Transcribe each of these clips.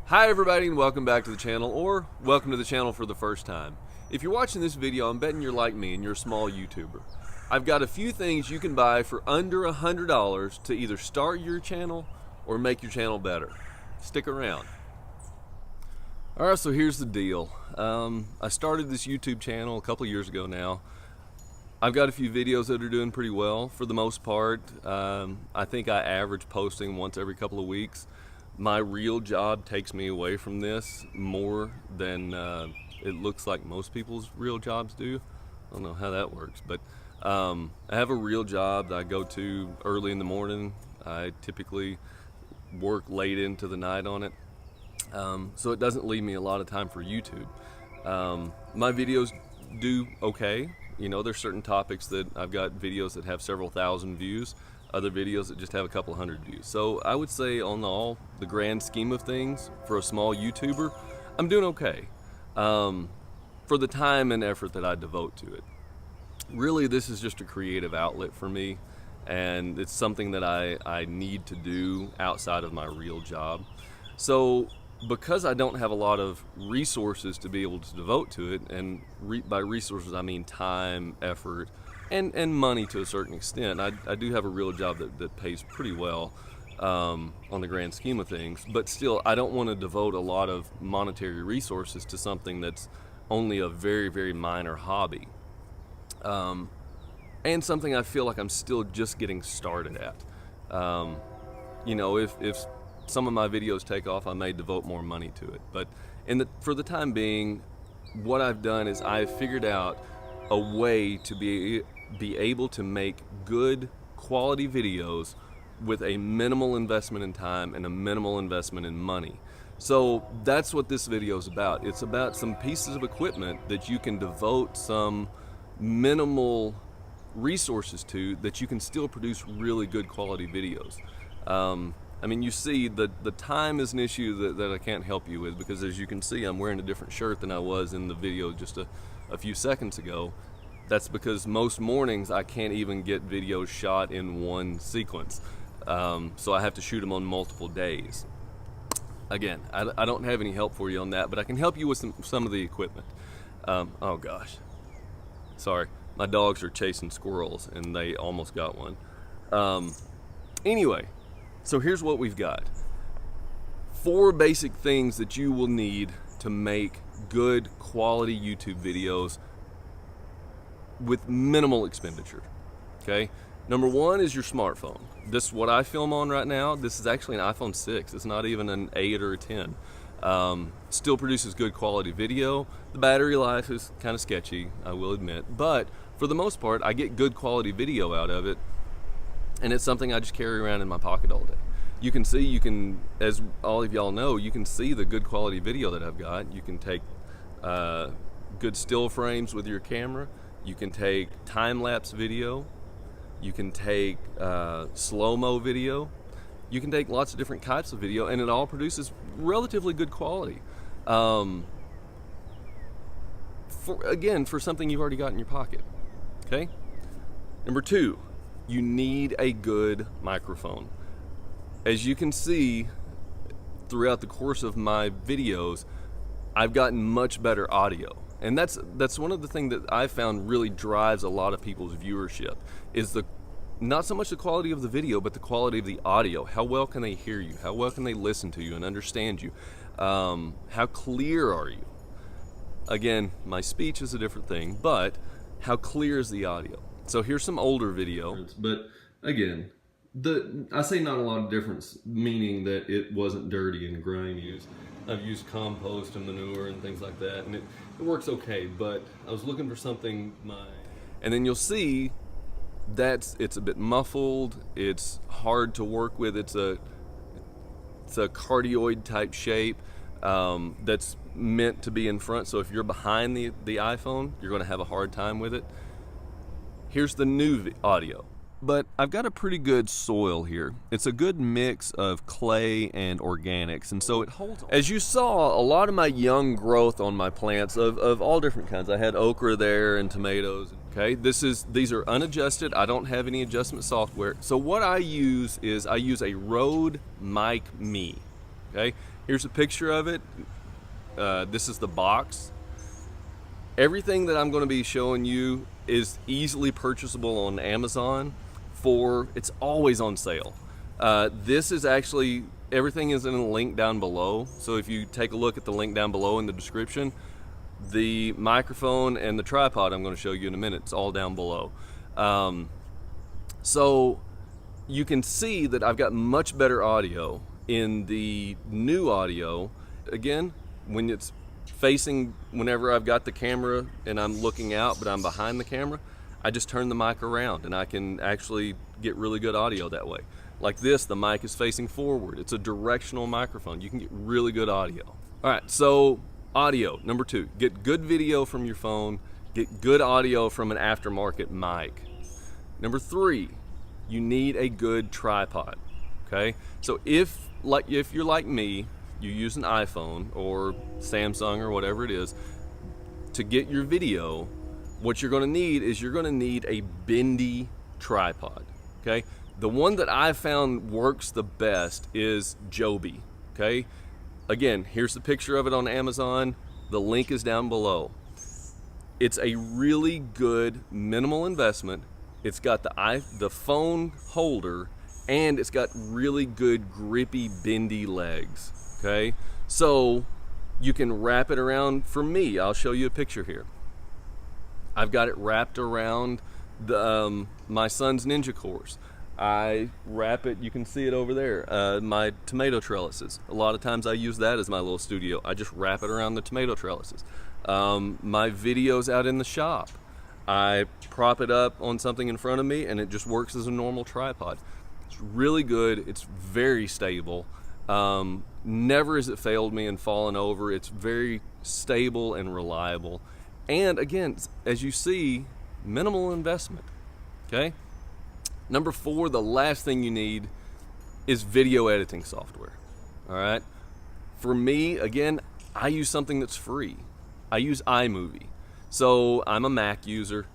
Hi everybody and welcome back to the channel, or welcome to the channel for the first time. If you're watching this video, I'm betting you're like me and you're a small YouTuber. I've got a few things you can buy for under $100 to either start your channel or make your channel better. Stick around. Alright, so here's the deal. I started this YouTube channel a couple years ago now. I've got a few videos that are doing pretty well for the most part. I think I average posting once every couple of weeks. My real job takes me away from this more than it looks like most people's real jobs do. I don't know how that works, but I have a real job that I go to early in the morning. I typically work late into the night on it, so it doesn't leave me a lot of time for YouTube. My videos do okay. You know, there's certain topics that I've got videos that have several thousand views, other videos that just have a couple hundred views. So I would say on the grand scheme of things, for a small YouTuber, I'm doing okay for the time and effort that I devote to it. Really, this is just a creative outlet for me, and it's something that I need to do outside of my real job. So because I don't have a lot of resources to be able to devote to it, and by resources I mean time, effort, and money to a certain extent. I do have a real job that pays pretty well on the grand scheme of things, but still I don't want to devote a lot of monetary resources to something that's only a very, very minor hobby, and something I feel like I'm still just getting started at. You know, if some of my videos take off, I may devote more money to it, but for the time being, what I've done is I've figured out a way to be able to make good quality videos with a minimal investment in time and a minimal investment in money. So that's what this video is about. It's about some pieces of equipment that you can devote some minimal resources to, that you can still produce really good quality videos. I mean, you see the time is an issue that I can't help you with, because as you can see, I'm wearing a different shirt than I was in the video just a few seconds ago. That's because most mornings I can't even get videos shot in one sequence. So I have to shoot them on multiple days. Again, I don't have any help for you on that, but I can help you with some of the equipment. Oh gosh, sorry, my dogs are chasing squirrels and they almost got one. Anyway, so here's what we've got. 4 basic things that you will need to make good quality YouTube videos with minimal expenditure. Okay, number 1 is your smartphone. This is what I film on right now. This is actually an iPhone 6. It's not even an 8 or a 10. Still produces good quality video. The battery life is kind of sketchy, I will admit, but for the most part I get good quality video out of it, and it's something I just carry around in my pocket all day. You can see, as all of y'all know, you can see the good quality video that I've got. You can take good still frames with your camera. You can take time-lapse video, you can take slow-mo video, you can take lots of different types of video, and it all produces relatively good quality. For something you've already got in your pocket, okay? Number 2, you need a good microphone. As you can see throughout the course of my videos, I've gotten much better audio. And that's one of the things that I found really drives a lot of people's viewership, is not so much the quality of the video, but the quality of the audio. How well can they hear you? How well can they listen to you and understand you? How clear are you? Again, my speech is a different thing, but how clear is the audio? So here's some older video. But again, I say not a lot of difference, meaning that it wasn't dirty and grimy. I've used compost and manure and things like that, and it works okay, but I was looking for something and then you'll see that it's a bit muffled, it's hard to work with, it's a cardioid type shape that's meant to be in front, so if you're behind the iPhone, you're going to have a hard time with it. Here's the new audio. But I've got a pretty good soil here. It's a good mix of clay and organics, and so it holds on. As you saw, a lot of my young growth on my plants of all different kinds. I had okra there and tomatoes. Okay, these are unadjusted. I don't have any adjustment software. So what I use is a Rode Mic Me. Okay, here's a picture of it. This is the box. Everything that I'm going to be showing you is easily purchasable on Amazon it's always on sale. This is actually, everything is in a link down below. So if you take a look at the link down below in the description, the microphone and the tripod I'm going to show you in a minute, it's all down below. So you can see that I've got much better audio in the new audio. Again, when it's facing, whenever I've got the camera and I'm looking out but I'm behind the camera, I just turn the mic around and I can actually get really good audio that way. Like this, the mic is facing forward. It's a directional microphone. You can get really good audio. All right, so audio, number 2, get good video from your phone, get good audio from an aftermarket mic. Number 3, you need a good tripod, okay? So if you're like me, you use an iPhone or Samsung or whatever it is, to get your video, what you're gonna need is you're gonna need a bendy tripod, okay? The one that I've found works the best is Joby, okay? Again, here's the picture of it on Amazon. The link is down below. It's a really good minimal investment. It's got the phone holder, and it's got really good grippy bendy legs, okay? So you can wrap it around. For me, I'll show you a picture here. I've got it wrapped around my son's Ninja course. I wrap it, you can see it over there, my tomato trellises. A lot of times I use that as my little studio. I just wrap it around the tomato trellises. My videos out in the shop, I prop it up on something in front of me and it just works as a normal tripod. It's really good, it's very stable. Never has it failed me and fallen over. It's very stable and reliable. And again, as you see, minimal investment, okay? Number 4, the last thing you need is video editing software, all right? For me, again, I use something that's free. I use iMovie. So I'm a Mac user.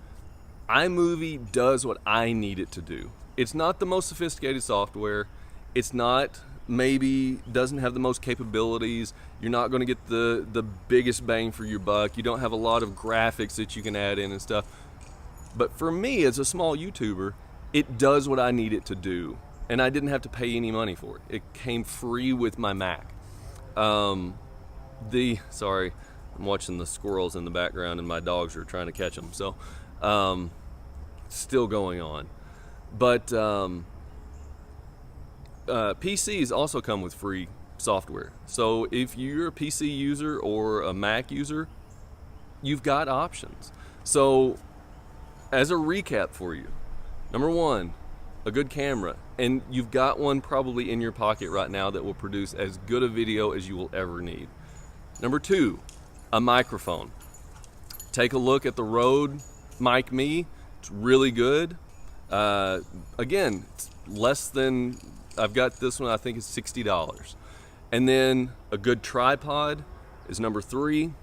iMovie does what I need it to do. It's not the most sophisticated software. It's not, maybe doesn't have the most capabilities. You're not gonna get the biggest bang for your buck. You don't have a lot of graphics that you can add in and stuff. But for me, as a small YouTuber, it does what I need it to do. And I didn't have to pay any money for it. It came free with my Mac. Sorry, I'm watching the squirrels in the background and my dogs are trying to catch them. So, still going on. But PCs also come with free software. So if you're a PC user or a Mac user, you've got options. So as a recap for you, number 1, a good camera. And you've got one probably in your pocket right now that will produce as good a video as you will ever need. Number 2, a microphone. Take a look at the Rode Mic Me. It's really good. Again, it's less than, I've got this one, I think it's $60. And then a good tripod is number 3.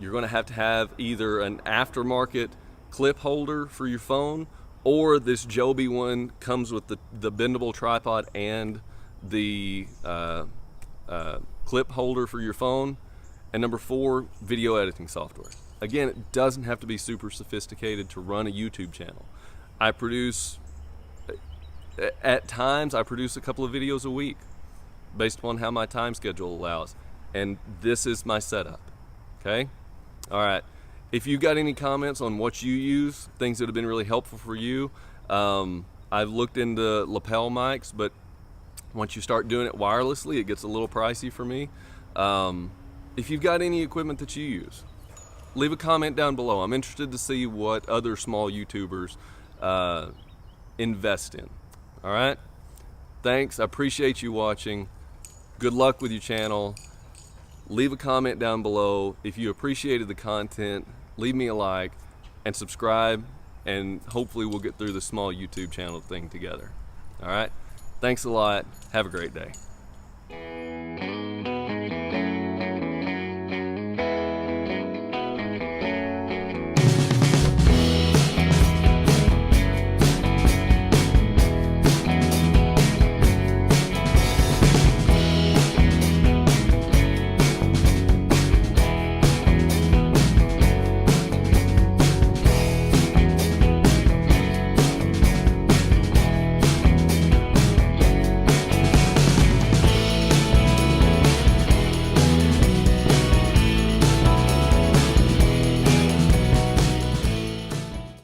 You're gonna have to have either an aftermarket clip holder for your phone, or this Joby one comes with the bendable tripod and the clip holder for your phone. And number 4, video editing software. Again, it doesn't have to be super sophisticated to run a YouTube channel. At times I produce a couple of videos a week based upon how my time schedule allows. And this is my setup, okay? All right, if you got any comments on what you use, things that have been really helpful for you, I've looked into lapel mics, but once you start doing it wirelessly, it gets a little pricey for me. If you've got any equipment that you use, leave a comment down below. I'm interested to see what other small YouTubers invest in. All right, thanks, I appreciate you watching. Good luck with your channel. Leave a comment down below. If you appreciated the content, leave me a like and subscribe, and hopefully we'll get through the small YouTube channel thing together. All right, thanks a lot. Have a great day.